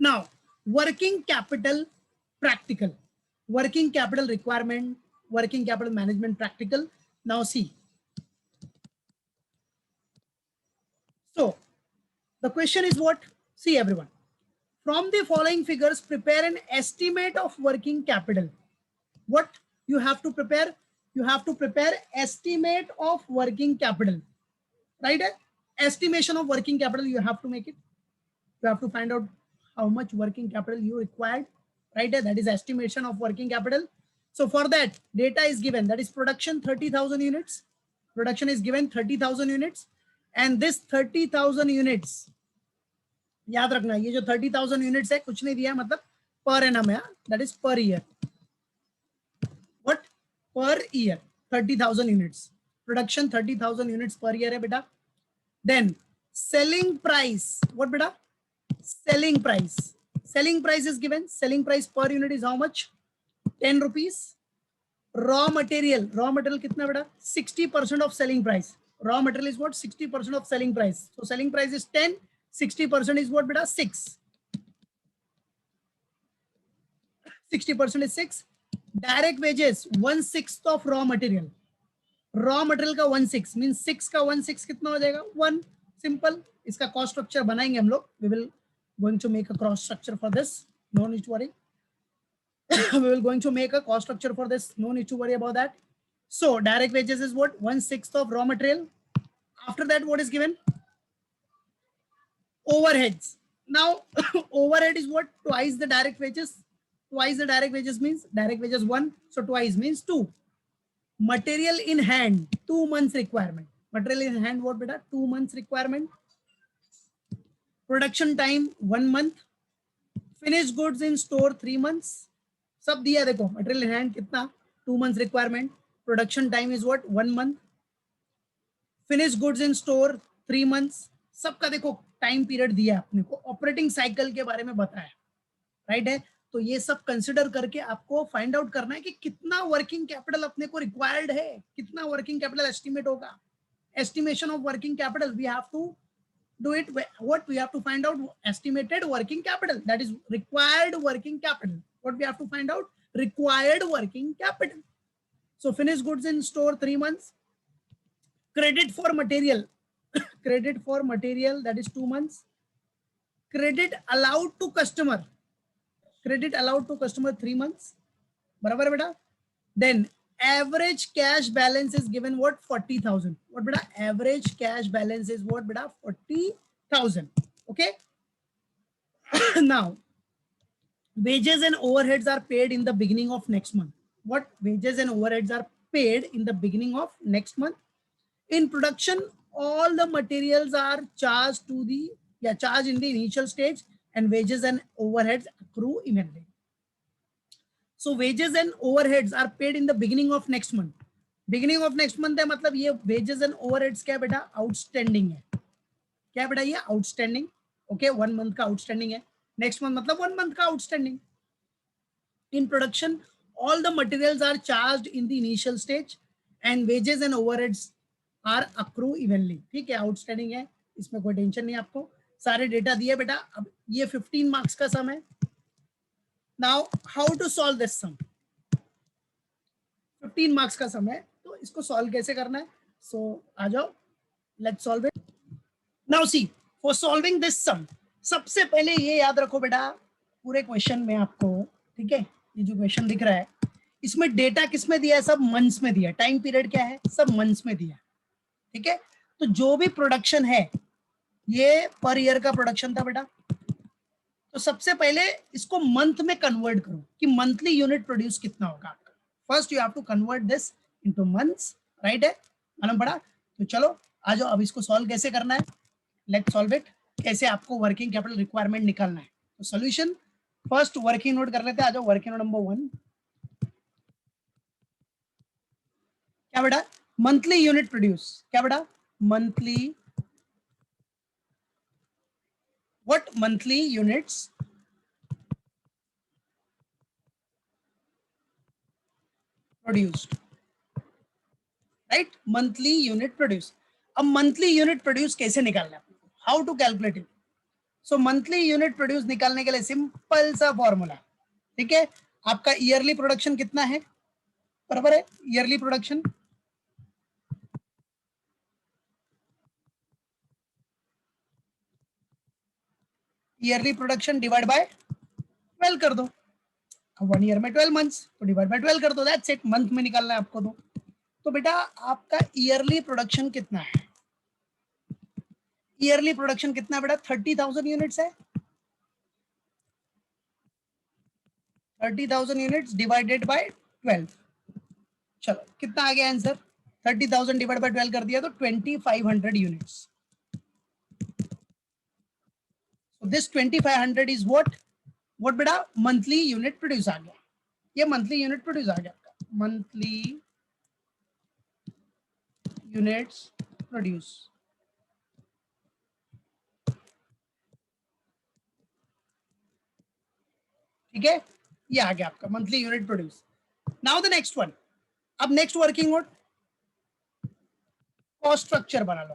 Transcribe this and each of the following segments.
Now working capital practical, working capital requirement, working capital management practical. Now see, so the question is what? See everyone, from the following figures prepare an estimate of working capital. What you have to prepare? You have to prepare estimate of working capital, right? Estimation of working capital, you have to make it. You have to find out how much working capital you required, right? That is estimation of working capital. So for that, data is given, that is production 30,000 units. Production is given 30,000 units, and this 30,000 units, याद रखना ये जो 30,000 units है कुछ नहीं दिया, मतलब per annum है, that is per year. What? Per year 30,000 units. Production 30,000 units per year है बेटा. देन सेलिंग प्राइस, व्हाट बेटा? Selling price. Selling price is given. Selling price per unit is how much? 10 rupees. Raw material. Raw material कितना बेटा? 60% of selling price. Raw material is what? 60% of selling price. So selling price is 10. 60% is what बेटा? 6. 60% is 6. Direct wages 1/6 of raw material. Raw material का 1/6 means 6 का 1/6 कितना हो जाएगा? 1. Simple. इसका cost structure बनाएंगे हम लोग. We will going to make a cost structure for this. No need to worry. We will going to make a cost structure for this. No need to worry about that. So direct wages is what? 1/6 of raw material. After that, what is given? Overheads. Now overhead is what? Twice the direct wages. Twice the direct wages means direct wages 1. So twice means 2. Material in hand 2 months requirement. Material in hand what beta? 2 months requirement. Production time 1 month. Finished goods in store 3 months. सब दिया देखो. Material in hand कितना? 2 months requirement. Production time is what? 1 month. Finished goods in store 3 months. सबका देखो time period दिया आपने को. Operating cycle के बारे में बताया, राइट है. तो ये सब कंसिडर करके आपको फाइंड आउट करना है कि कितना वर्किंग कैपिटल अपने को रिक्वायर्ड है, कितना वर्किंग कैपिटल एस्टिमेट होगा. Estimation of working capital we have to do it. What we have to find out? Estimated working capital, that is required working capital. What we have to find out? Required working capital. So finished goods in store 3 months. Credit for material credit for material, that is 2 months. Credit allowed to customer, credit allowed to customer 3 months. बराबर बेटा. Then average cash balance is given what? 40,000. What beta? Average cash balance is what beta? 40,000. Okay. Now wages and overheads are paid in the beginning of next month. What? Wages and overheads are paid in the beginning of next month. In production, all the materials are charged to the charged in the initial stage, and wages and overheads accrue immediately. So wages and overheads are paid in the beginning of next month. Beginning of next month है मतलब ये wages and overheads क्या बेटा? Outstanding है. क्या बेटा? ये outstanding. Okay, 1 month का outstanding है. Next month मतलब 1 month का outstanding. In production, all the materials are charged in the initial stage, and wages and overheads are accrue evenly. ठीक है, outstanding है, इसमें कोई टेंशन नहीं आपको. सारे डेटा दिए बेटा. अब ये 15 मार्क्स का सम है. Now how to solve this sum? 15 marks का सम है, तो इसको सॉल्व कैसे करना है? सो आ जाओ, let's solve it. Now see, for solving this sum, सबसे पहले ये याद रखो बेटा, पूरे क्वेश्चन में आपको, ठीक है, ये जो क्वेश्चन दिख रहा है इसमें डेटा किसमें दिया है? सब मंथ्स में दिया है. टाइम पीरियड क्या है? सब मंथ्स में दिया है. ठीक है, तो जो भी प्रोडक्शन है ये पर ईयर का प्रोडक्शन था बेटा. तो सबसे पहले इसको मंथ में कन्वर्ट करो कि मंथली यूनिट प्रोड्यूस कितना होगा आपका. First you have to convert this into months, right है, मालूम पड़ा. तो चलो आ जाओ, अब इसको सॉल्व कैसे करना है, लेट्स सॉल्व इट. कैसे आपको वर्किंग कैपिटल रिक्वायरमेंट निकालना है. तो सॉल्यूशन फर्स्ट वर्किंग नोट कर लेते हैं. आ जाओ, वर्किंग नोट नंबर 1 क्या बेटा? Monthly unit produce. क्या बेटा? Monthly, what monthly units produced, right? Monthly unit produced. अब monthly unit produce कैसे निकालना है? How to calculate it? So monthly unit produce निकालने के लिए सिंपल सा फॉर्मूला, ठीक है, आपका ईयरली प्रोडक्शन कितना है, बराबर है yearly production, yearly production divide by 12 कर दो, 1 ईयर में 12 मंथ्स, तो डिवाइड बाय 12 कर दो, दैट्स इट, मंथ में निकालना है आपको। तो बेटा आपका ईयरली प्रोडक्शन कितना है, ईयरली प्रोडक्शन कितना है बेटा, 30,000 यूनिट्स है, 30,000 यूनिट्स डिवाइडेड बाय 12, चलो कितना आ गया आंसर, 30,000 डिवाइड बाय 12 कर दिया तो 2500 units. So this 2500 is what बेटा मंथली यूनिट प्रोड्यूस आ गया, ये मंथली यूनिट प्रोड्यूस आ गया आपका, मंथली यूनिट्स प्रोड्यूस, ठीक है, ये आ गया आपका monthly unit produce. Now the next one, अब next working note, cost structure बना लो,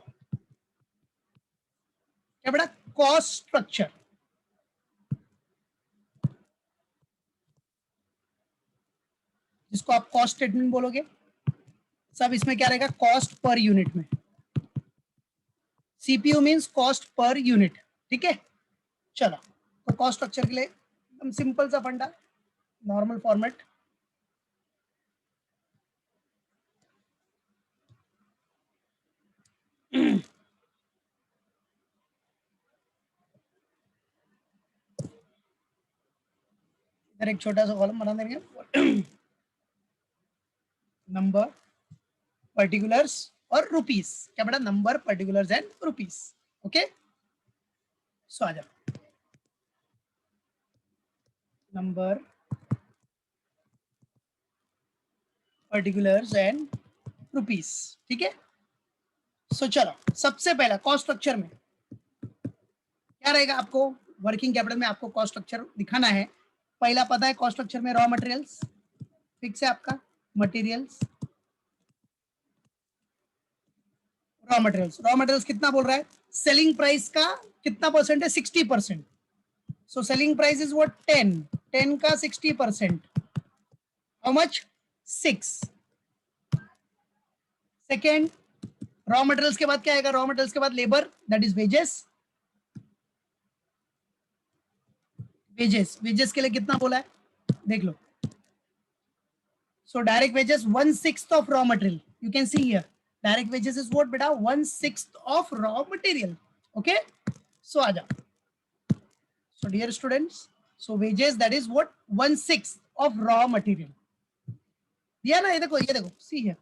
क्या बेटा, कॉस्ट स्ट्रक्चर, जिसको आप कॉस्ट स्टेटमेंट बोलोगे, सब इसमें क्या रहेगा, कॉस्ट पर यूनिट में, CPU means cost per unit, ठीक है। चलो तो कॉस्ट स्ट्रक्चर के लिए एकदम सिंपल सा फंडा, नॉर्मल फॉर्मेट, इधर एक छोटा सा कॉलम बना देंगे, नंबर पर्टिकुलर्स और रुपीस, क्या बेटा, number particulars and rupees, okay. So आ जाओ, नंबर पर्टिकुलर्स एंड रुपीस, ठीक है। सो चलो सबसे पहला कॉस्ट स्ट्रक्चर में क्या रहेगा, आपको वर्किंग कैपिटल में आपको कॉस्ट स्ट्रक्चर दिखाना है। पहला पता है कॉस्ट स्ट्रक्चर में रॉ मटेरियल्स फिक्स है आपका, मटेरियल्स, रॉ मटेरियल्स कितना बोल रहा है, सेलिंग प्राइस का कितना परसेंट है, 60%, so selling price is what 10 का 60%, how much 6। Second, raw materials के बाद क्या आएगा, रॉ मटेरियल्स के बाद labour, that is wages, wages, wages के लिए कितना बोला है देख लो, so direct wages 1/6 of raw material, you can see here direct wages is what beta 1/6 of raw material, okay। So aja, so dear students, so wages that is what 1/6 of raw material दिया ना, ये देखो सी है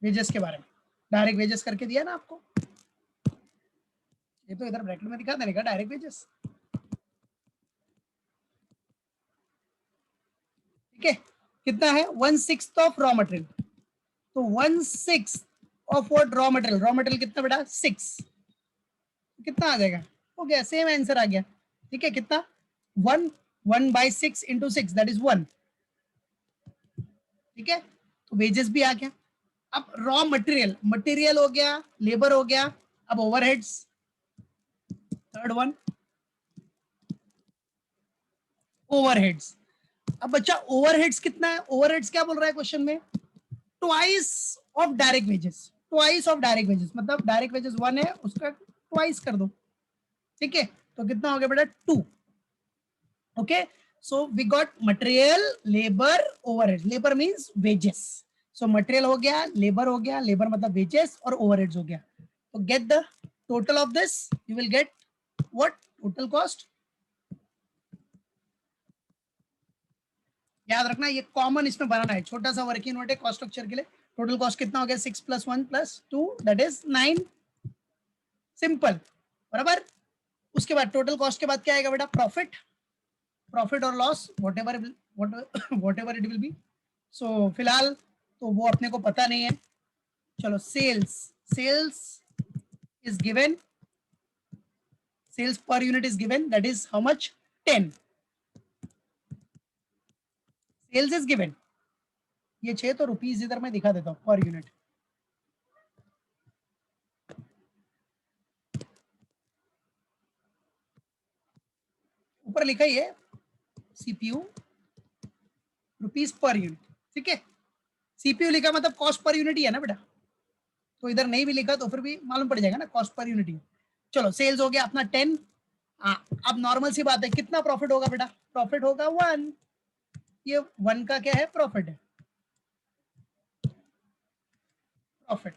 wages के बारे में, direct wages करके दिया ना आपको, ये तो इधर ब्रैकेट में दिखा देने का डायरेक्ट वेजेस, ठीक है। कितना है 1/6 ऑफ रॉ मटेरियल, तो 1/6 of what raw material, raw material कितना बेटा 6, कितना आ जाएगा, हो गया सेम आंसर आ गया, ठीक है। कितना 1/6 इंटू 6 दैट इज 1, ठीक है। तो वेजेस भी आ गया। अब रॉ मटेरियल, मटेरियल हो गया, लेबर हो गया, अब ओवरहेड्स, थर्ड वन ओवरहेड्स। अब बच्चा ओवरहेड्स कितना है, ओवरहेड्स क्या बोल रहा है क्वेश्चन में, twice of direct wages, twice of direct wages, मतलब डायरेक्ट वेजेस 1 है उसका ट्वाइस कर दो, ठीक है। तो कितना हो गया बेटा 2, okay. So we got material, labour, overheads, labour means wages, so material हो गया, लेबर हो गया, लेबर मतलब वेजेस, और ओवरहेड्स हो गया। तो get the total of this, you will get what, total cost, याद रखना ये कॉमन इसमें बनाना है, छोटा सा वर्किंग नोट है कॉस्ट स्ट्रक्चर के लिए। टोटल कॉस्ट कितना हो गया 6 + 1 + 2 दैट इज 9, सिंपल, बराबर। उसके बाद टोटल कॉस्ट के बाद क्या आएगा बेटा, प्रॉफिट, प्रॉफिट और loss whatever it will be. So फिलहाल तो वो अपने को पता नहीं है, चलो sales, sales is given, sales per unit is given that is how much 10, sales is given, ये 6 तो रुपीज इधर मैं दिखा देता हूँ पर यूनिट, ऊपर लिखा ही है सीपीयू रुपीज पर यूनिट, ठीक है। सीपीयू लिखा मतलब कॉस्ट पर यूनिट ही है ना बेटा, तो इधर नहीं भी लिखा तो फिर भी मालूम पड़ जाएगा ना, कॉस्ट पर यूनिट ही। चलो सेल्स हो गया अपना 10। अब नॉर्मल सी बात है, कितना प्रॉफिट होगा बेटा? प्रॉफिट होगा 1। ये 1 का क्या है? प्रॉफिट है, प्रॉफिट।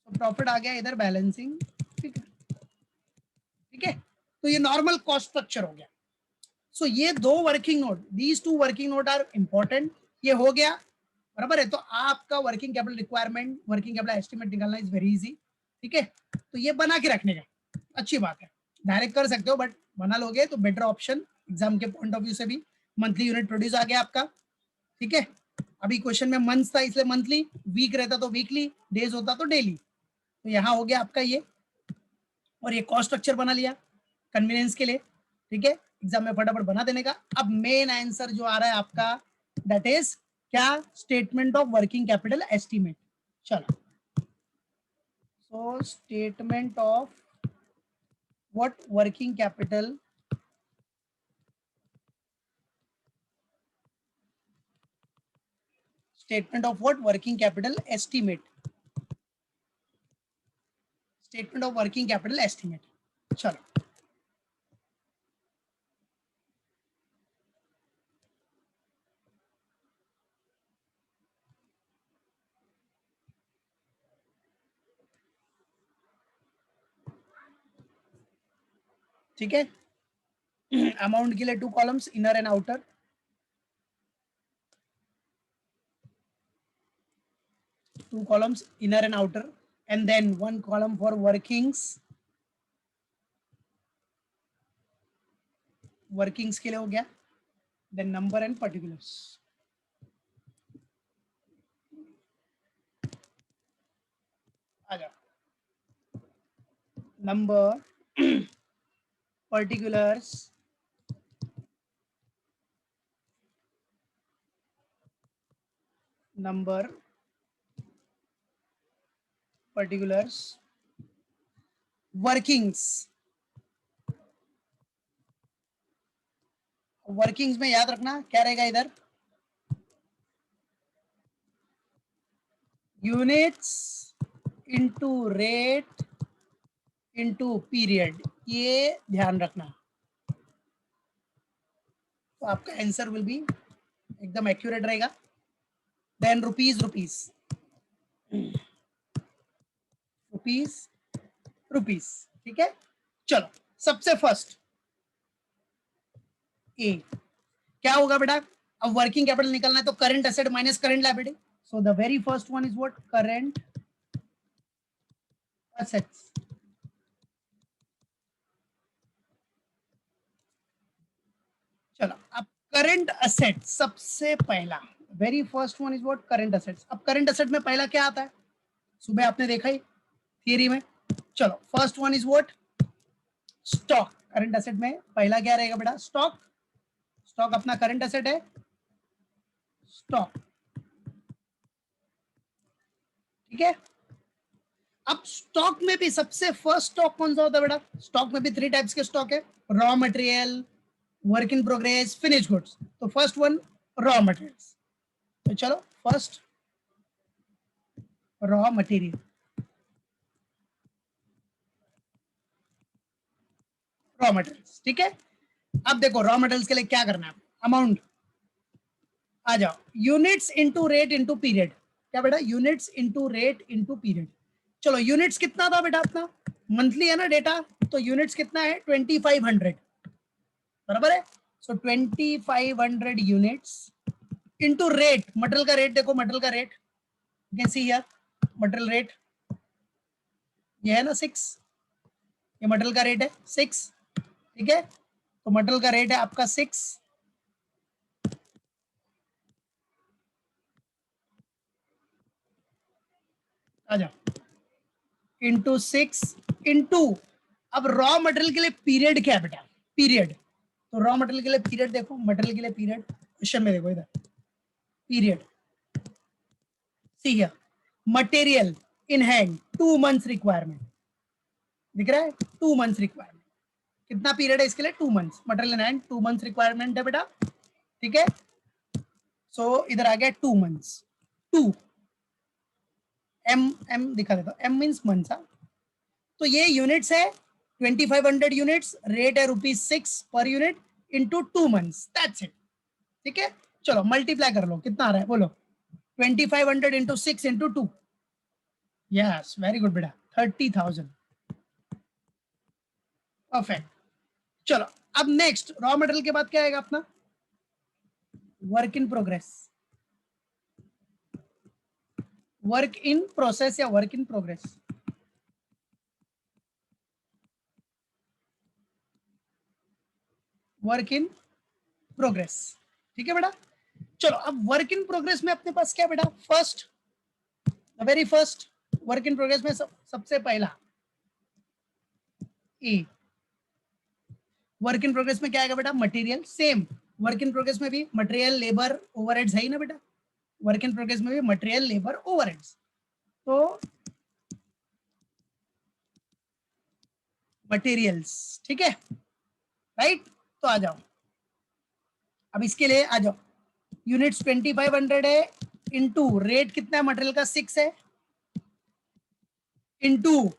तो प्रॉफिट आ गया इधर बैलेंसिंग, ठीक है, ठीक है। तो ये नॉर्मल कॉस्ट स्ट्रक्चर हो गया। सो ये दो working note, these two working note are important. ये हो गया, बराबर है। तो आपका working capital requirement, working capital estimate निकालना इज वेरी इजी, ठीक है। तो ये बना के रखने का अच्छी बात है, डायरेक्ट कर सकते हो बट बना लोगे तो बेटर ऑप्शन एग्जाम के पॉइंट ऑफ व्यू से भी। मंथली यूनिट प्रोड्यूस आ गया आपका, ठीक है। अभी क्वेश्चन में मंथ था इसलिए मंथली, वीक रहता तो वीकली, डेज होता तो डेली। तो यहाँ हो गया आपका ये, और ये कॉस्ट स्ट्रक्चर बना लिया कन्वीनियंस के लिए, ठीक है। एग्जाम में फटाफट बना देने का। अब मेन आंसर जो आ रहा है आपका, दैट इज क्या? Statement of working capital estimate. चलो, so statement of what? Working capital statement of what? Working capital estimate, statement of working capital estimate. चलो, ठीक है। अमाउंट के लिए 2 columns, inner and outer, 2 columns, inner and outer, and then 1 column for workings, workings के लिए हो गया, then number and particulars। आ जाओ, number, particulars, number, particulars, workings। Workings में याद रखना क्या रहेगा इधर? Units into rate into period, ये ध्यान रखना। तो आपका आंसर विल बी एकदम एक्यूरेट रहेगा। Than rupees, rupees, rupees, rupees, ठीक है। चलो, सबसे फर्स्ट ए क्या होगा बेटा? अब वर्किंग कैपिटल निकलना है तो current asset minus current liability. So the very first one is what? Current assets. चलो, अब करंट एसेट सबसे पहला, very first one is what? Current assets. अब करंट एसेट में पहला क्या आता है? सुबह आपने देखा ही थियरी में। चलो, first one is what? Stock. Current asset में पहला क्या रहेगा बेटा? स्टॉक। स्टॉक अपना करंट एसेट है, स्टॉक, ठीक है। अब स्टॉक में भी सबसे फर्स्ट स्टॉक कौन सा होता है बेटा? स्टॉक में भी 3 टाइप्स के स्टॉक है, raw material, work in progress, finish goods. तो फर्स्ट वन रॉ मटेरियल्स। तो चलो, first raw material, raw materials, ठीक है। अब देखो रॉ मटेरियल्स के लिए क्या करना है, अमाउंट आ जाओ, units into rate into period. क्या बेटा? Units into rate into period. चलो, यूनिट्स कितना था बेटा अपना? मंथली है ना डेटा, तो यूनिट्स कितना है? 2500, बराबर है। सो 2500 यूनिट्स इंटू रेट, मटेरियल का रेट देखो, मटेरियल का rate you can see here, material rate ये है ना 6, ये मटेरियल का रेट है 6, ठीक है। तो मटेरियल का रेट है आपका 6, आ जाओ, इंटू 6 इंटू, अब रॉ मटेरियल के लिए पीरियड क्या है बेटा? पीरियड, तो रॉ मटेरियल के लिए पीरियड देखो, मटेरियल के लिए पीरियड क्वेश्चन में देखो इधर, period see here, material in hand 2 months requirement, दिख रहा है 2 मंथ्स रिक्वायरमेंट, कितना पीरियड है इसके लिए? 2 months. Material in hand 2 months requirement है बेटा, ठीक है। सो इधर आ गया 2 मंथ्स, 2 एम दिखा देता हूँ, एम मीन्स मंथ्स। तो ये यूनिट्स है 2500 यूनिट्स, रेट है ₹6 per unit into 2 months, that's it, ठीक है। चलो मल्टीप्लाई कर लो, कितना आ रहा है बोलो? 2500 into 6 into 2, yes very good बेटा, 30,000, परफेक्ट। चलो अब नेक्स्ट रॉ मटेरियल के बाद क्या आएगा अपना? Work in progress, work in process या work in progress. Work in progress, ठीक है बेटा। चलो अब वर्क इन प्रोग्रेस में अपने पास क्या बेटा? First, the very first work in progress में सबसे पहला ए। वर्क इन प्रोग्रेस में क्या आएगा बेटा? Material. Same work in progress में भी मटेरियल, लेबर, ओवरहेड्स है ही ना बेटा। वर्क इन प्रोग्रेस में भी मटेरियल, लेबर, ओवरहेड्स। तो मटेरियल्स, ठीक है, राइट। तो आ जाओ, अब इसके लिए आ जाओ, यूनिट्स 2500 है, इनटू रेट कितना है मटेरियल का? 6 है, इनटू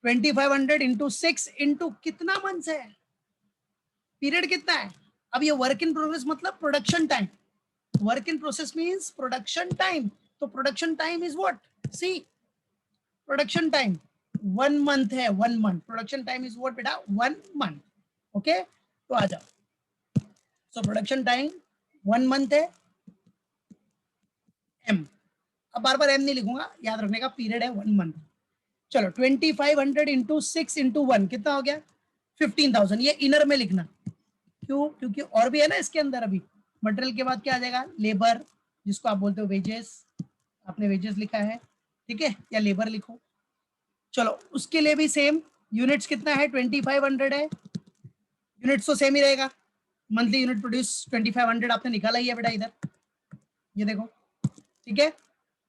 2500 इंटू 6 इंटू कितना मंथ्स है? पीरियड कितना है? अब ये वर्क इन प्रोग्रेस मतलब production time. Work in process means production time. तो production time is what? See, production time 1 month है, 1 month production time is what बेटा? 1 मंथ, ओके। तो आ जाओ, सो प्रोडक्शन टाइम 1 मंथ है, एम। अब बार बार एम नहीं लिखूंगा, याद रखने का, पीरियड है 1 मंथ। चलो 2500 इंटू 6 इंटू 1 कितना हो गया? 15,000। ये इनर में लिखना, क्यों? क्योंकि और भी है ना इसके अंदर। अभी मटेरियल के बाद क्या आ जाएगा? लेबर, जिसको आप बोलते हो वेजेस, आपने वेजेस लिखा है, ठीक है, या लेबर लिखो। चलो उसके लिए भी सेम, यूनिट्स कितना है? 2500 है, यूनिट्स तो सेम ही रहेगा। मंथली यूनिट प्रोड्यूस 2500 आपने निकाला ही है बेटा इधर, ये देखो, ठीक है।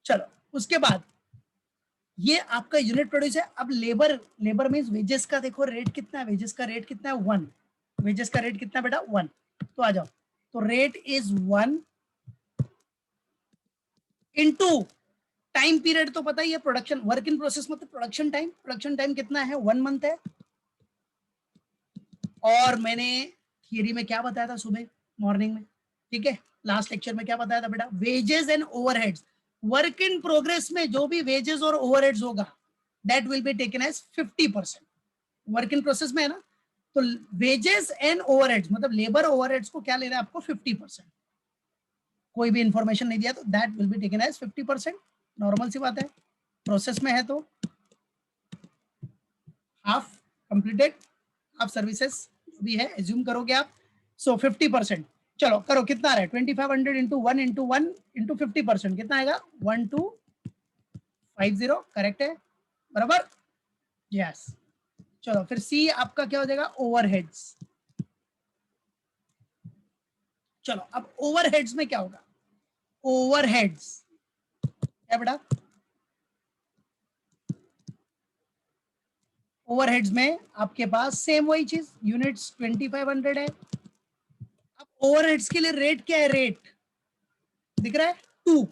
चलो उसके बाद ये आपका यूनिट प्रोड्यूस है। अब लेबर, लेबर मीन्स वेजेस का देखो रेट कितना है? वेजेस का रेट कितना है? 1। वेजेस का रेट कितना बेटा? 1। तो आ जाओ, तो rate is 1 into time period तो पता ही है, प्रोडक्शन, वर्क इन प्रोसेस मतलब प्रोडक्शन टाइम। प्रोडक्शन टाइम कितना है? 1 मंथ है। और मैंने थियरी में क्या बताया था सुबह मॉर्निंग में, ठीक है, लास्ट लेक्चर में क्या बताया था बेटा? Wages and overheads. Work in progress में जो भी वेजेस और ओवरहेड्स होगा that will be taken as 50%। Work in process में है ना, तो वेजेस एंड ओवरहेड्स मतलब लेबर ओवरहेड्स को क्या लेना है आपको? 50%। कोई भी इंफॉर्मेशन नहीं दिया तो that will be taken as 50%। Normal सी बात है, प्रोसेस में है तो हाफ कंप्लीटेड, हाफ सर्विसेज भी है, एज्यूम करोगे आप। सो 50%। चलो करो, कितना आ रहा है? 2500 इंटू 1 इंटू 1 इंटू 50%, कितना आएगा? 1250, करेक्ट है, बराबर, यस। चलो फिर सी आपका क्या हो जाएगा? ओवरहेड्स। चलो अब ओवरहेड्स में क्या होगा? ओवरहेड्स क्या बेटा? ओवरहेड्स में आपके पास सेम वही चीज, यूनिट्स 2500 है। अब ओवरहेड्स के लिए रेट क्या है? रेट दिख रहा है 2।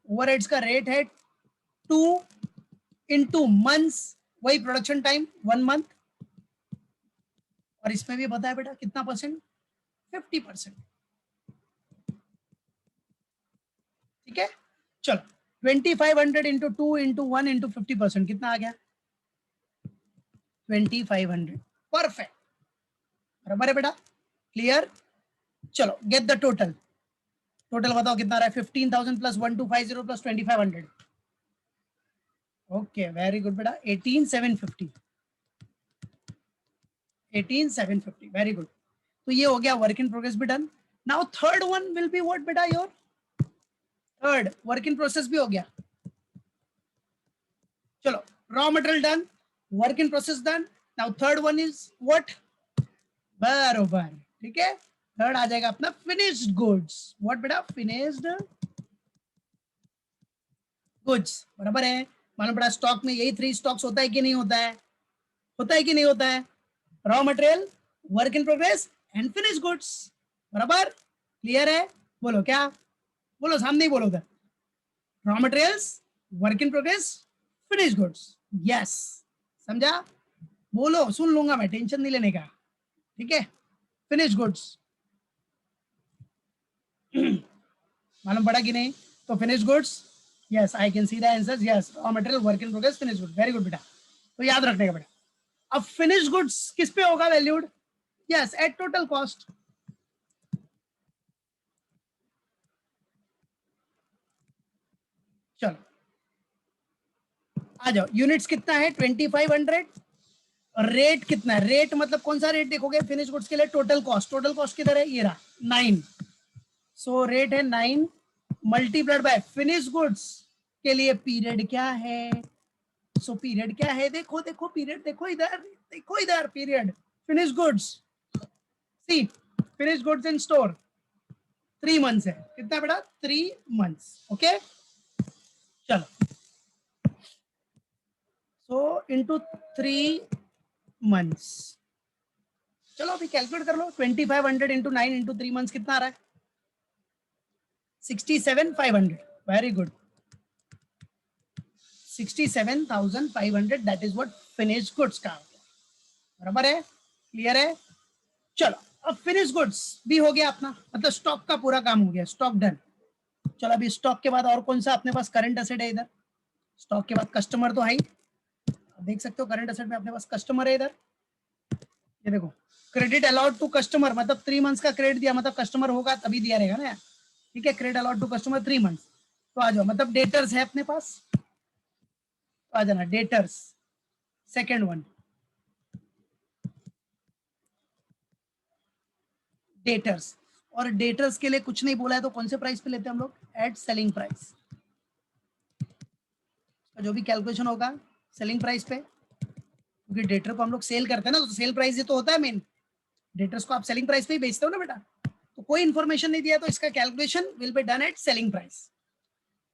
ओवरहेड्स का रेट है 2 इंटू मंथ्स, वही प्रोडक्शन टाइम 1 मंथ। और इसमें भी बताया बेटा कितना परसेंट? 50%, ठीक है। चलो 2500 इंटू 2 इंटू 1 इंटू 50%, कितना आ गया? 2500, परफेक्ट, बराबर है बेटा, क्लियर। चलो गेट द टोटल, टोटल बताओ कितना आ रहा है? 15,000 plus 1250 plus 2500, okay very good बेटा, 18,750, 18,750, वेरी गुड। तो ये हो गया वर्क इन प्रोग्रेस भी done. Now third one will be what बेटा? Your third work in process भी हो गया। चलो raw material done, work in process done, now third one is what? बरोबर, ठीक है। थर्ड आ जाएगा अपना फिनिश्ड गुड्स। व्हाट बेटा? फिनिश्ड गुड्स, बराबर है। मालूम पड़ा स्टॉक में यही 3 स्टॉक्स होता है कि नहीं होता है? होता है कि नहीं होता है? Raw material, work in progress and finish goods. बराबर, क्लियर है? बोलो क्या, बोलो सामने ही बोलो उधर। Raw materials, work in progress, finish goods. Yes, समझा? बोलो, सुन लूंगा मैं, टेंशन नहीं लेने का, ठीक है? फिनिश गुड्स मालूम पड़ा कि नहीं? तो finish goods, yes I can see the answers, yes raw material, work in progress, finish goods, very good बेटा। तो याद रखने का बेटा। अब फिनिश गुड्स किस पे होगा valued? Yes, at total cost. चलो आ जाओ, यूनिट्स कितना है? 2500। रेट कितना है? रेट मतलब कौन सा रेट देखोगे फिनिश गुड्स के लिए? Total cost. टोटल कॉस्ट किधर है? ये रहा 9। सो रेट है 9 मल्टीप्लाइड बाय फिनिश गुड्स के लिए पीरियड क्या है? सो पीरियड क्या है? देखो देखो पीरियड, देखो इधर, देखो इधर period. Finish goods, see finish goods in store 3 months है। कितना बेटा? 3 मंथ्स। ओके, चलो सो इनटू 3 मंथ्स। चलो अभी कैलकुलेट कर लो। 2500 इंटू 9 इंटू 3 मंथ्स कितना आ रहा है? 67,500। Very good, 67,500, that is what finish goods का। बराबर है, क्लियर है? चलो अब फिनिश गुड्स भी हो गया अपना, मतलब स्टॉक का पूरा काम हो गया, स्टॉक डन। चलो अभी स्टॉक के बाद और कौन सा अपने पास करंट एसेट है? इधर स्टॉक के बाद कस्टमर तो है ही, देख सकते हो करंट एसेट में अपने पास कस्टमर है। इधर ये देखो, क्रेडिट अलाउड टू कस्टमर, मतलब 3 मंथ्स का क्रेडिट दिया, मतलब कस्टमर होगा तभी दिया रहेगा ना, ठीक है? Credit allowed to customer 3 months. तो आ जाओ, मतलब डेटर्स है अपने पास, तो आ जाना डेटर्स, सेकेंड वन डेटर्स। और डेटर्स के लिए कुछ नहीं बोला है, तो कौन से प्राइस पे लेते हैं हम लोग? At selling price. जो भी कैलकुलेशन होगा सेलिंग प्राइस पे, क्योंकि डेटर को हम लोग सेल करते हैं ना, तो सेल प्राइस ये तो होता है मेन। डेटर्स को आप सेलिंग प्राइस पे ही बेचते हो ना बेटा। तो कोई इन्फॉर्मेशन नहीं दिया, तो इसका calculation will be done at selling price.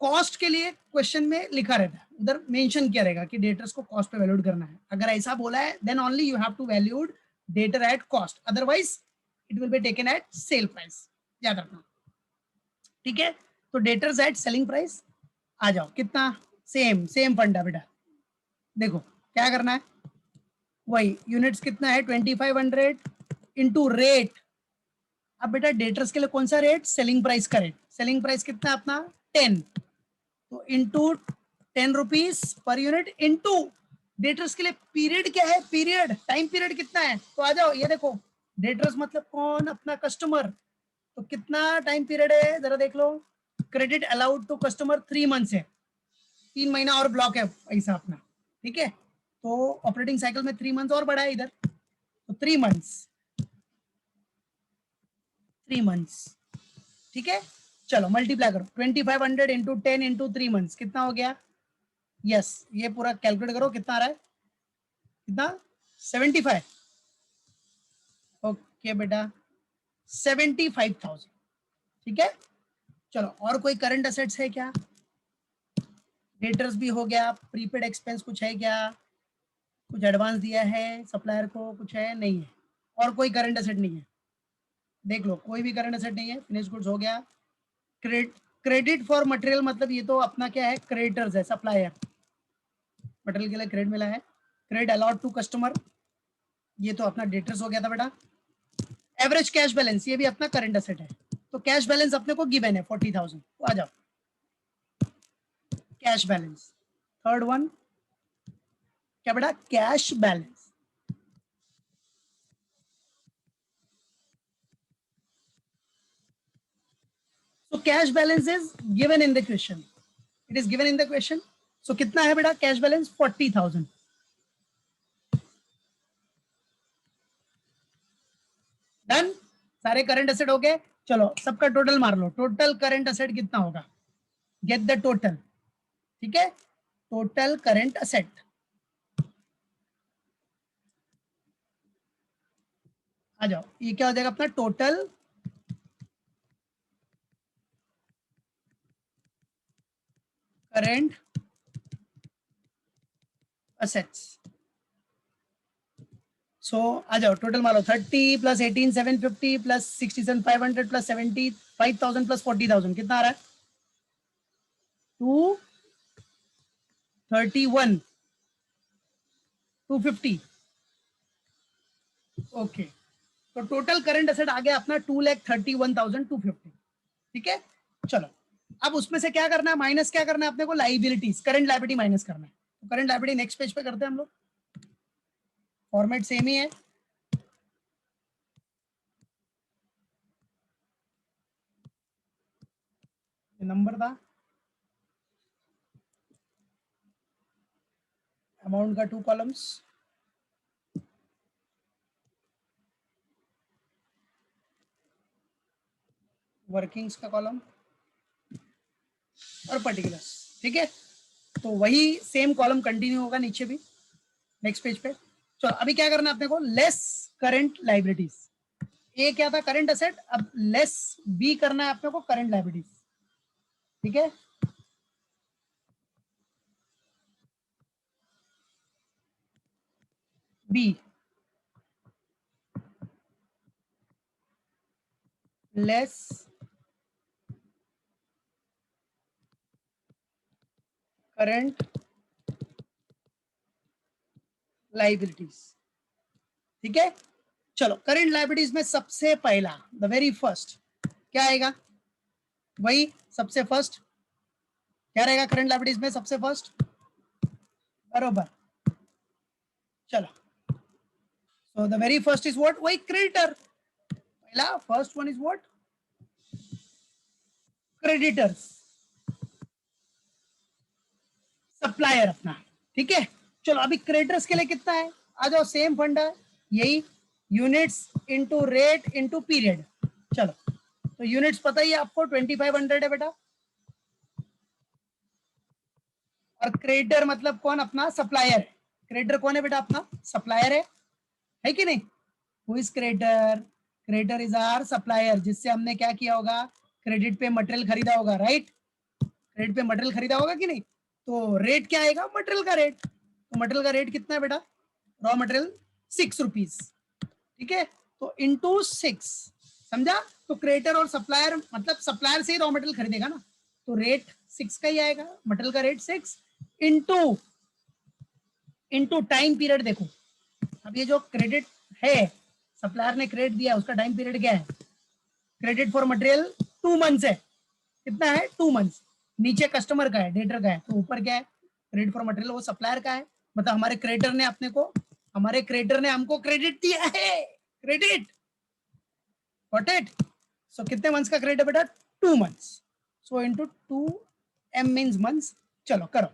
Cost के लिए क्वेश्चन में लिखा रहता है, उधर मेंशन किया रहेगा कि डेटर्स को कॉस्ट पे वैल्यूड करना है। अगर ऐसा बोला है then only you have to valued debtor at cost, otherwise it will be taken at sale price. याद रखना, ठीक है? तो डेटर्स एट सेलिंग प्राइस। आ जाओ, कितना? सेम सेम फंडा बेटा। देखो क्या करना है, वही यूनिट्स कितना है? 2500 इंटू रेट। अब बेटा डेटर्स के लिए कौन सा रेट? सेलिंग प्राइस का रेट। सेलिंग प्राइस कितना अपना? 10। तो into 10 rupees per unit, into debtors के लिए पीरियड क्या है? पीरियड, टाइम पीरियड कितना है? तो आ जाओ, ये देखो डेटर्स मतलब कौन? अपना कस्टमर। तो कितना टाइम पीरियड है जरा देख लो। Credit allowed to customer 3 months है, 3 महीना और ब्लॉक है पैसा अपना, ठीक है? तो ऑपरेटिंग साइकिल में 3 मंथ और बढ़ा है इधर, तो 3 मंथ्स, 3 मंथ्स, ठीक है? चलो मल्टीप्लाई करो, 2500 इंटू 10 इंटू 3 मंथ्स कितना हो गया? यस, ये पूरा कैलकुलेट करो कितना आ रहा है? कितना? 75। ओके बेटा, 75,000, ठीक है? चलो और कोई करंट असेट्स है क्या? डेटर्स भी हो गया, प्रीपेड एक्सपेंस कुछ है क्या? कुछ एडवांस दिया है सप्लायर को, कुछ है? नहीं है। और कोई करंट असेट नहीं है, देख लो कोई भी करंट असेट नहीं है। फिनिश गुड्स हो गया। क्रेडिट फॉर मटेरियल, मतलब ये तो अपना क्या है? क्रेडिटर्स है, सप्लायर, मटेरियल के लिए क्रेडिट मिला है। क्रेडिट अलाउड टू कस्टमर, ये तो अपना डेटर्स हो गया था बेटा। एवरेज कैश बैलेंस, ये भी अपना करंट असेट है। तो कैश बैलेंस अपने को गिवन है 40,000। तो आ जाओ, कैश बैलेंस थर्ड वन क्या बेटा? Cash balance. तो cash balance is given in the question, it is given in the question. So कितना है बेटा कैश बैलेंस? 40,000। डन, सारे करंट असेट हो गए। चलो सबका टोटल मार लो, टोटल करंट असेट कितना होगा? गेट द टोटल, ठीक है? टोटल करंट असेट आ जाओ, ये क्या हो जाएगा अपना? Total current assets. सो आ जाओ, टोटल मारो 30 प्लस 18 750 प्लस 67 500 प्लस 75,000 प्लस 40,000 कितना आ रहा है? 231 250. ओके, तो टोटल करंट एसेट आ गया अपना 2,31,250. ठीक है, चलो अब उसमें से क्या करना है, माइनस क्या करना है अपने को, लाइबिलिटीज, करंट लाइबिलिटी माइनस करना है. तो करंट लाइबिलिटी नेक्स्ट पेज पे करते हैं हम लोग, फॉर्मेट सेम ही है. नंबर था अमाउंट का 2 कॉलम्स, वर्किंग्स का कॉलम और पर्टिकुलर्स. ठीक है, तो वही सेम कॉलम कंटिन्यू होगा नीचे भी नेक्स्ट पेज पे. चलो अभी क्या करना है अपने को, लेस करंट लाइबिलिटीज. ए क्या था, करंट एसेट, अब लेस बी करना है अपने को करंट लाइबिलिटीज. ठीक है, बी लेस करंट लाइबिलिटीज. ठीक है, चलो करंट लाइबिलिटीज में सबसे पहला, द वेरी फर्स्ट क्या आएगा, वही सबसे फर्स्ट क्या रहेगा करंट लाइबिलिटीज में, सबसे फर्स्ट बरोबर. चलो, so the very first is what, वही क्रेडिटर. पहला first one is what, creditors, supplier अपना. ठीक है, चलो अभी क्रेडिटर्स के लिए कितना है, आ जाओ सेम फंडा है, यही units into rate into period. चलो, तो यूनिट्स पता ही है आपको 2500 है बेटा, और क्रेडिटर मतलब कौन, अपना सप्लायर. क्रेडिटर कौन है बेटा, अपना सप्लायर है कि नहीं. Who is creditor, creditor is our supplier, जिससे हमने क्या किया होगा, क्रेडिट पे मटेरियल खरीदा होगा, राइट. क्रेडिट पे मटेरियल खरीदा होगा कि नहीं, तो रेट क्या आएगा, मटेरियल का रेट. तो मटेरियल का रेट कितना है बेटा, रॉ मटेरियल 6 रुपीज. ठीक है, तो इंटू 6, समझा. तो क्रेडिटर और सप्लायर, मतलब सप्लायर से ही रॉ मटेरियल खरीदेगा ना, तो रेट 6 का ही आएगा, मटेरियल का rate 6 into into time period. देखो अब ये जो क्रेडिट है, सप्लायर ने क्रेडिट दिया, उसका टाइम पीरियड क्या है, क्रेडिट फॉर मटेरियल 2 मंथ्स है. कितना है, 2 मंथ्स. नीचे कस्टमर का है, डेटर का है, तो ऊपर क्या है, क्रेडिट फॉर मटेरियल वो सप्लायर का है. मतलब हमारे क्रेडिटर ने अपने को, हमारे क्रेडिटर ने हमको क्रेडिट दिया है, क्रेडिट, गॉट इट. सो कितने मंथ्स का क्रेडिट है बेटा, 2 months. So into 2 m means months. चलो करो,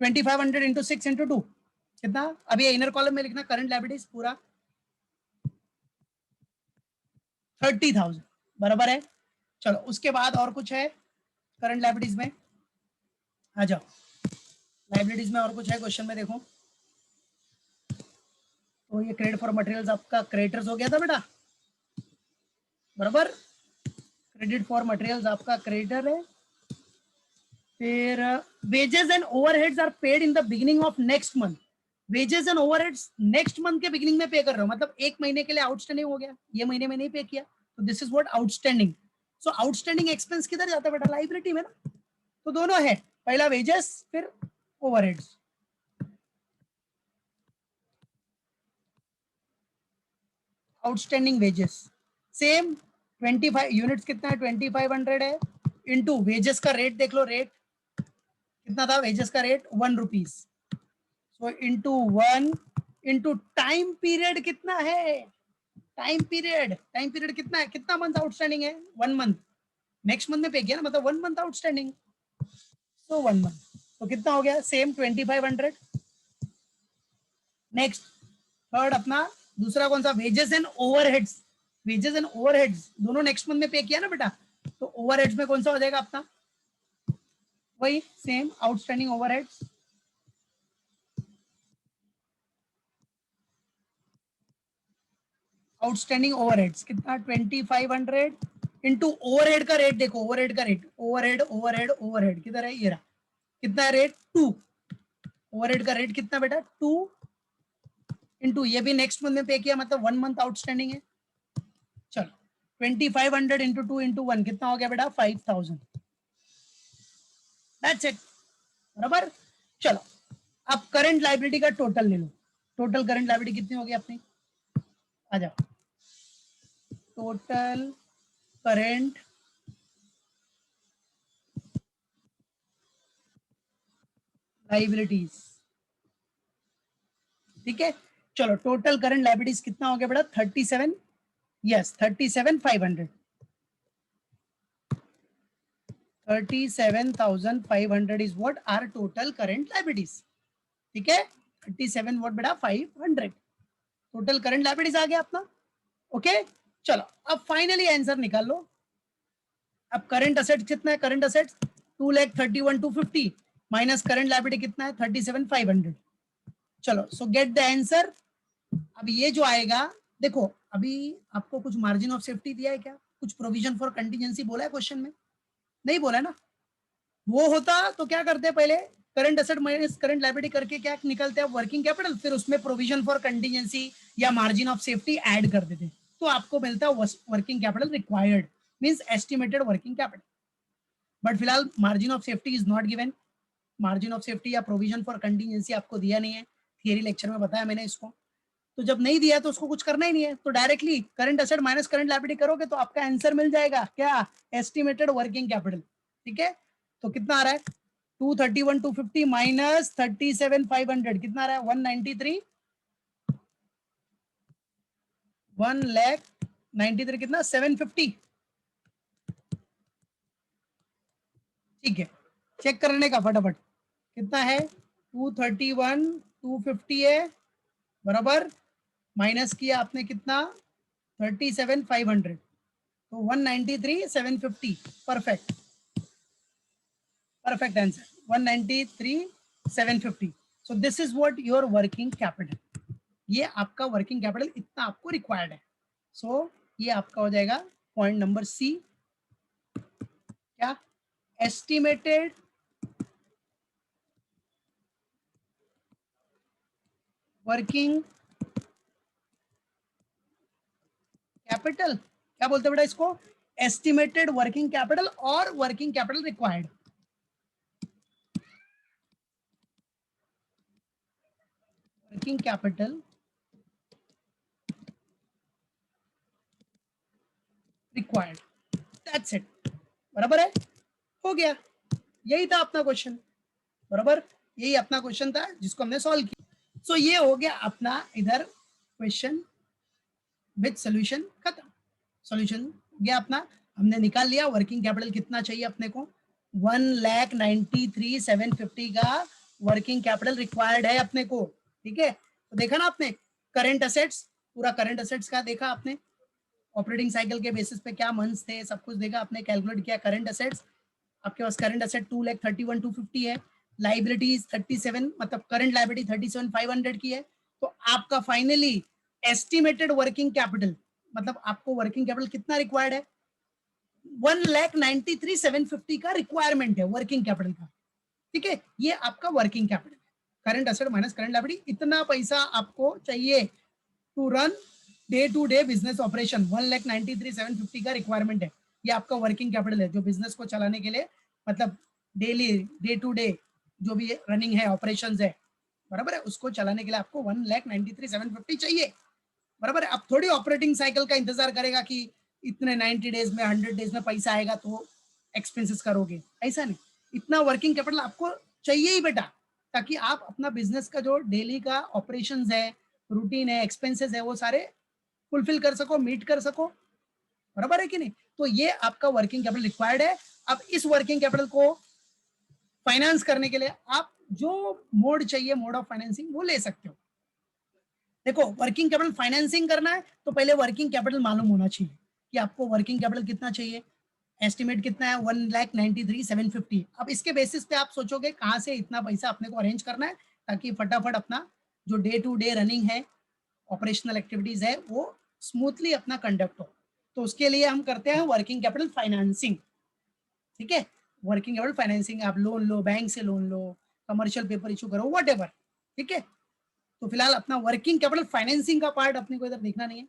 2500 इंटू 6 इंटू 2 कितना. अभी ये इनर कॉलम में लिखना करंट लायबिलिटीज पूरा 30,000 बराबर है. चलो उसके बाद और कुछ है करंट लायबिलिटीज में, आ जाओ. लाइबिलिटीज में और कुछ है क्वेश्चन में, देखो. तो ये क्रेडिट फॉर मटेरियल्स आपका क्रेडिटर्स हो गया था बेटा, बराबर. क्रेडिट फॉर मटेरियल्स आपका क्रेडिटर है. फिर wages and overheads are paid in the beginning of next month. Wages and overheads next month के बिगिनिंग में पे कर रहे हो, मतलब एक महीने के लिए आउटस्टैंडिंग हो गया, ये महीने में नहीं पे किया, तो this is what outstanding. So outstanding expense किधर जाता है बेटा, लाइबिलिटी में ना. तो दोनों है, पहला वेजेस फिर overheads. Outstanding wages same 25 units कितना है, 2500 है, इनटू वेजेस का रेट देख लो, रेट कितना था, वेजेस का रेट 1 रुपीज. सो इनटू 1 इनटू टाइम पीरियड कितना है, टाइम पीरियड कितना है, कितना मंथ आउटस्टैंडिंग है, 1 मंथ. नेक्स्ट मंथ में पे किया ना, मतलब 1 मंथ आउटस्टैंडिंग. सो 1 मंथ, तो कितना हो गया, सेम 2500. नेक्स्ट थर्ड अपना दूसरा कौन सा, wages and overheads. Wages and overheads दोनों नेक्स्ट मंथ में पे किया ना बेटा, तो ओवरहेड्स में कौन सा हो जाएगा अपना, वही same outstanding overheads. Outstanding overheads कितना, 2500 इंटू ओवरहेड का रेट. देखो ओवरहेड का रेट, ओवरहेड ओवरहेड ओवरहेड किधर है, ये रहा. कितना है रेट, 2. ओवरहेड का रेट कितना बेटा, 2 इनटू ये भी नेक्स्ट मंथ में पे किया, मतलब 1 मंथ आउटस्टैंडिंग है। चलो 2500 इंटू 2 इंटू 1 कितना हो गया बेटा 5000। दैट्स इट, बराबर। चलो अब करंट लाइबिलिटी का टोटल ले लो। टोटल करंट लाइबिलिटी कितनी होगी अपनी, आ जाओ। टोटल करंट लाइबिलिटीज, ठीक है। चलो टोटल करंट लाइबिलिटीज कितना हो गया बेटा 37, yes 37,500, 37,500 is what are total current liabilities, ठीक है। 37 व्हाट बेटा 500 टोटल करंट लाइबिलिटीज आ गया अपना। ओके चलो अब फाइनली आंसर निकाल लो। अब करंट असेट कितना है, current assets 2,31,250 minus current liability कितना है 37,500। चलो सो गेट द आंसर। अब ये जो आएगा, देखो अभी आपको कुछ मार्जिन ऑफ सेफ्टी दिया है क्या, कुछ प्रोविजन फॉर कंटीजेंसी बोला है क्वेश्चन में, नहीं बोला ना। वो होता तो क्या करते हैं, पहले current asset minus current liability करके क्या निकलते हैं वर्किंग कैपिटल, फिर उसमें प्रोविजन फॉर कंटीजेंसी या मार्जिन ऑफ सेफ्टी ऐड कर देते, तो आपको मिलता है working capital required, means estimated working capital. But फिलहाल margin of safety is not given, margin of safety या प्रोविजन फॉर कंटीजेंसी आपको दिया नहीं है, थियरी लेक्चर में बताया मैंने इसको। तो जब नहीं दिया तो उसको कुछ करना ही नहीं है, तो directly current asset minus current liability करोगे तो आपका आंसर मिल जाएगा क्या, एस्टिमेटेड वर्किंग कैपिटल, ठीक है। तो कितना आ रहा है 231,250 माइनस 37,500 कितना आ रहा है 193, 1,93 कितना 750, ठीक है। चेक करने का फटाफट कितना है 231,250 है, बराबर माइनस किया आपने कितना 37,500, तो 193,750, perfect, perfect answer 193,750। So this is what your working capital, ये आपका वर्किंग कैपिटल इतना आपको रिक्वायर्ड है। सो ये आपका हो जाएगा पॉइंट नंबर सी, क्या एस्टिमेटेड वर्किंग कैपिटल, क्या बोलते हैं बेटा इसको, एस्टिमेटेड वर्किंग कैपिटल और working capital required. Working capital required, that's it, बराबर है, हो गया। यही था अपना क्वेश्चन, बराबर, यही अपना क्वेश्चन था जिसको हमने सॉल्व किया। सो ये हो गया अपना इधर क्वेश्चन विद सॉल्यूशन खत्म, सॉल्यूशन हो गया अपना, हमने निकाल लिया वर्किंग कैपिटल कितना चाहिए अपने को, 1,93,750 का वर्किंग कैपिटल रिक्वायर्ड है अपने को, ठीक है। तो देखा ना आपने करंट असेट्स, पूरा करंट असेट्स का देखा आपने, ऑपरेटिंग साइकिल के बेसिस पे क्या मंथ्स थे सब कुछ देखा आपने, कैलकुलेट किया करंट असेट्स, आपके पास करंट असेट 2,31,250 है, लाइबिलिटीज 37, मतलब करंट लाइबिलिटी 37,500 की है। तो आपका फाइनली एस्टिमेटेड वर्किंग कैपिटल, मतलब आपको वर्किंग कैपिटल कितना रिक्वायर्ड है 1,93,750 का रिक्वायरमेंट है वर्किंग कैपिटल का, ठीक है। ये आपका वर्किंग कैपिटल है, current asset minus current liability, इतना पैसा आपको चाहिए to run day to day business operation, 1,93,750 का रिक्वायरमेंट है, ये आपका वर्किंग कैपिटल है जो बिजनेस को चलाने के लिए, मतलब डेली डे टू डे जो भी रनिंग है ऑपरेशंस है, बराबर है, उसको चलाने के लिए आपको 1,93,750 चाहिए, बराबर है। अब थोड़ी ऑपरेटिंग साइकिल का इंतजार करेगा कि इतने 90 डेज में 100 डेज में पैसा आएगा तो एक्सपेंसेस करोगे, ऐसा नहीं, इतना वर्किंग कैपिटल आपको चाहिए ही बेटा, ताकि आप अपना बिजनेस का जो डेली का ऑपरेशंस है, रूटीन है, एक्सपेंसेस है, वो सारे फुलफिल कर सको, मीट कर सको, बराबर है कि नहीं। तो ये आपका वर्किंग कैपिटल रिक्वायर्ड है। अब इस वर्किंग कैपिटल को फाइनेंस करने के लिए आप जो मोड चाहिए, मोड ऑफ फाइनेंसिंग, वो ले सकते हो। देखो वर्किंग कैपिटल फाइनेंसिंग करना है तो पहले वर्किंग कैपिटल मालूम होना चाहिए कि आपको वर्किंग कैपिटल कितना चाहिए, एस्टिमेट कितना है 1,93,750। अब इसके बेसिस पे आप सोचोगे कहाँ से इतना पैसा अपने को अरेंज करना है, ताकि फटाफट अपना जो डे टू डे रनिंग है, ऑपरेशनल एक्टिविटीज है, वो स्मूथली अपना कंडक्ट हो। तो उसके लिए हम करते हैं वर्किंग कैपिटल फाइनेंसिंग, ठीक है। वर्किंग कैपिटल फाइनेंसिंग, आप लोन लो, बैंक से लोन लो, कमर्शियल पेपर इशू करो, वट एवर, ठीक है। तो फिलहाल अपना वर्किंग कैपिटल फाइनेंसिंग का पार्ट अपने को इधर देखना नहीं है,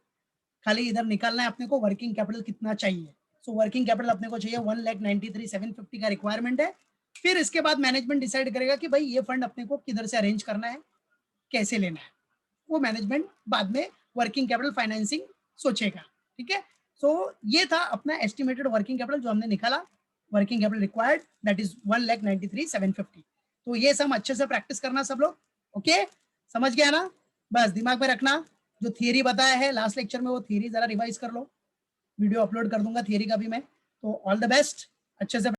खाली इधर निकालना है अपने को वर्किंग कैपिटल कितना चाहिए। सो वर्किंग कैपिटल अपने को चाहिए 1,93,750 का रिक्वायरमेंट है। फिर इसके बाद मैनेजमेंट डिसाइड करेगा कि भाई ये फंड अपने को किधर से अरेंज करना है, कैसे लेना है, वो मैनेजमेंट बाद में वर्किंग कैपिटल फाइनेंसिंग सोचेगा। ठीक है, सो ये था अपना एस्टिमेटेड वर्किंग कैपिटल जो हमने निकाला, working capital required that is 1,93,750। तो ये सब अच्छे से प्रैक्टिस करना सब लोग। ओके, समझ गया ना? बस दिमाग में रखना, जो थियरी बताया है लास्ट लेक्चर में वो थियरी जरा रिवाइज कर लो, वीडियो अपलोड कर दूंगा थियरी का भी मैं। तो ऑल द बेस्ट, अच्छे से